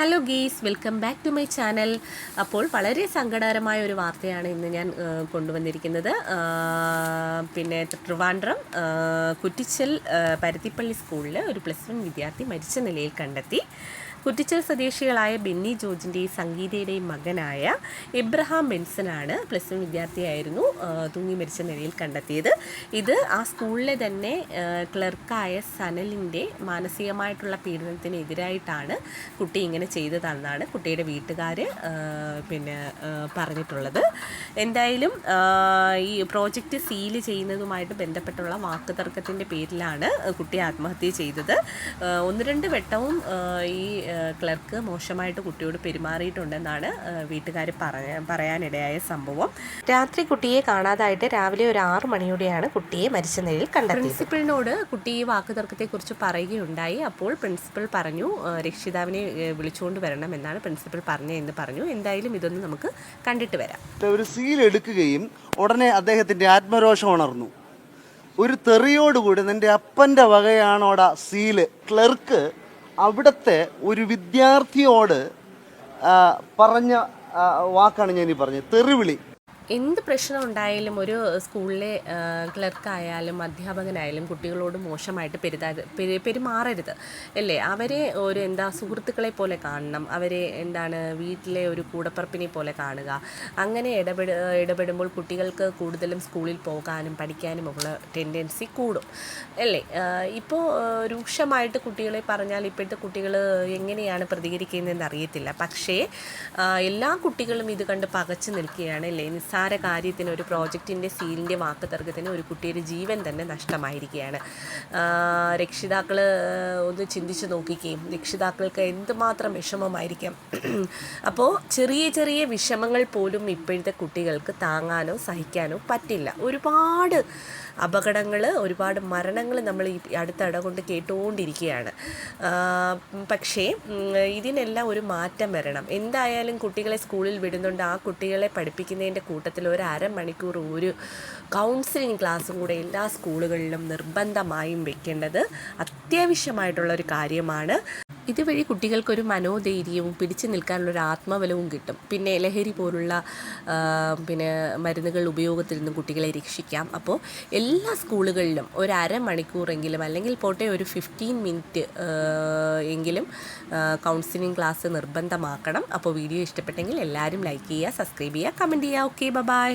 Hello guys, welcome back to my channel. അപ്പോൾ വളരെ സങ്കടകരമായ ഒരു വാർത്തയാണ് ഇന്ന് ഞാൻ കൊണ്ടുവന്നിരിക്കുന്നത്. പിന്നെ ട്രിവാൻഡ്രം കുറ്റിച്ചൽ പരുത്തിപ്പള്ളി സ്കൂളിൽ ഒരു +1 വിദ്യാർത്ഥി മരിച്ച നിലയിൽ കണ്ടെത്തി. കുറ്റിച്ചൽ സ്വദേശികളായ ബെന്നി ജോർജിൻ്റെയും സംഗീതയുടെയും മകനായ എബ്രഹാം ബെൻസനാണ് +1 വിദ്യാർത്ഥിയായിരുന്നു തൂങ്ങി മരിച്ച നിലയിൽ കണ്ടെത്തിയത്. ഇത് ആ സ്കൂളിലെ തന്നെ ക്ലർക്കായ സനലിൻ്റെ മാനസികമായിട്ടുള്ള പീഡനത്തിനെതിരായിട്ടാണ് കുട്ടി ഇങ്ങനെ ചെയ്തതെന്നാണ് കുട്ടിയുടെ വീട്ടുകാർ പറഞ്ഞിട്ടുള്ളത്. എന്തായാലും ഈ പ്രോജക്റ്റ് സീൽ ചെയ്യുന്നതുമായിട്ട് ബന്ധപ്പെട്ടുള്ള വാക്കുതർക്കത്തിൻ്റെ പേരിലാണ് കുട്ടി ആത്മഹത്യ ചെയ്തത്. 1-2 വട്ടവും ഈ ക്ലർക്ക് മോശമായിട്ട് കുട്ടിയോട് പെരുമാറിയിട്ടുണ്ടെന്നാണ് വീട്ടുകാർ പറയാനിടയായ സംഭവം. രാത്രി കുട്ടിയെ കാണാതായിട്ട് രാവിലെ ഒരു 6 മണിയോടെയാണ് കുട്ടിയെ മരിച്ച നിലയിൽ കണ്ടെത്തിയത്. പ്രിൻസിപ്പളിനോട് കുട്ടി ഈ വാക്കുതർക്കത്തെക്കുറിച്ച് പറയുകയുണ്ടായി. അപ്പോൾ പ്രിൻസിപ്പൽ പറഞ്ഞു രക്ഷിതാവിനെ വിളിച്ചുകൊണ്ട് വരണം എന്നാണ് പ്രിൻസിപ്പൽ പറഞ്ഞതെന്ന് പറഞ്ഞു. എന്തായാലും ഇതൊന്ന് നമുക്ക് കണ്ടിട്ട് വരാം. ഒരു സീൽ എടുക്കുകയും ഉടനെ അദ്ദേഹത്തിൻ്റെ ആത്മരോഷം ഉണർന്നു. ഒരു തെറിയോടുകൂടി നിൻ്റെ അപ്പൻ്റെ വകയാണോടാ സീല്. ക്ലർക്ക് അവിടുത്തെ ഒരു വിദ്യാർത്ഥിയോട് പറഞ്ഞ വാക്കാണ് ഞാൻ ഈ പറഞ്ഞത്, തെറിവിളി. എന്ത് പ്രശ്നം ഉണ്ടായാലും ഒരു സ്കൂളിലെ ക്ലർക്കായാലും അധ്യാപകനായാലും കുട്ടികളോട് മോശമായിട്ട് പെരുമാറരുത് അല്ലേ. അവരെ ഒരു സുഹൃത്തുക്കളെ പോലെ കാണണം. അവരെ വീട്ടിലെ ഒരു കൂടപ്പിറപ്പിനെ പോലെ കാണുക. അങ്ങനെ ഇടപെടുമ്പോൾ കുട്ടികൾക്ക് കൂടുതലും സ്കൂളിൽ പോകാനും പഠിക്കാനുമുള്ള ടെൻഡൻസി കൂടും അല്ലേ. ഇപ്പോൾ രൂക്ഷമായിട്ട് കുട്ടികളെ പറഞ്ഞാൽ ഇപ്പോഴത്തെ കുട്ടികൾ എങ്ങനെയാണ് പ്രതികരിക്കുന്നതെന്ന് അറിയത്തില്ല. പക്ഷേ എല്ലാ കുട്ടികളും ഇത് കണ്ട് പകച്ചു നിൽക്കുകയാണ് അല്ലേ. നിസ്സാര കാര്യത്തിന്, ഒരു പ്രോജക്റ്റിൻ്റെ സീലിൻ്റെ വാക്കുതർക്കത്തിന് ഒരു കുട്ടിയുടെ ജീവൻ തന്നെ നഷ്ടമായിരിക്കുകയാണ്. രക്ഷിതാക്കൾ ഒന്ന് ചിന്തിച്ച് നോക്കുകയും രക്ഷിതാക്കൾക്ക് എന്തുമാത്രം വിഷമമായിരിക്കാം. അപ്പോൾ ചെറിയ ചെറിയ വിഷമങ്ങൾ പോലും ഇപ്പോഴത്തെ കുട്ടികൾക്ക് താങ്ങാനോ സഹിക്കാനോ പറ്റില്ല. ഒരുപാട് അപകടങ്ങൾ, ഒരുപാട് മരണങ്ങൾ നമ്മൾ ഈ അടുത്തിടെ കൊണ്ട് കേട്ടുകൊണ്ടിരിക്കുകയാണ്. പക്ഷേ ഇതിനെല്ലാം ഒരു മാറ്റം വരണം. എന്തായാലും കുട്ടികളെ സ്കൂളിൽ വിടുന്നുണ്ട്. ആ കുട്ടികളെ പഠിപ്പിക്കുന്നതിൻ്റെ കൂട്ടത്തിൽ ഒരു അരമണിക്കൂർ ഒരു കൗൺസിലിംഗ് ക്ലാസ്സും കൂടെ എല്ലാ സ്കൂളുകളിലും നിർബന്ധമായും വെക്കേണ്ടത് അത്യാവശ്യമായിട്ടുള്ളൊരു കാര്യമാണ്. ഇതുവഴി കുട്ടികൾക്കൊരു മനോധൈര്യവും പിടിച്ചു നിൽക്കാനുള്ളൊരു ആത്മബലവും കിട്ടും. പിന്നെ ലഹരി പോലുള്ള മരുന്നുകൾ ഉപയോഗത്തിൽ നിന്നും കുട്ടികളെ രക്ഷിക്കാം. അപ്പോൾ എല്ലാ സ്കൂളുകളിലും ഒരു അരമണിക്കൂറെങ്കിലും, അല്ലെങ്കിൽ പോട്ടെ ഒരു 15 മിനിറ്റ് എങ്കിലും കൗൺസിലിംഗ് ക്ലാസ് നിർബന്ധമാക്കണം. അപ്പോൾ വീഡിയോ ഇഷ്ടപ്പെട്ടെങ്കിൽ എല്ലാവരും ലൈക്ക് ചെയ്യുക, സബ്സ്ക്രൈബ് ചെയ്യുക, കമൻറ്റ് ചെയ്യുക. Okay, by.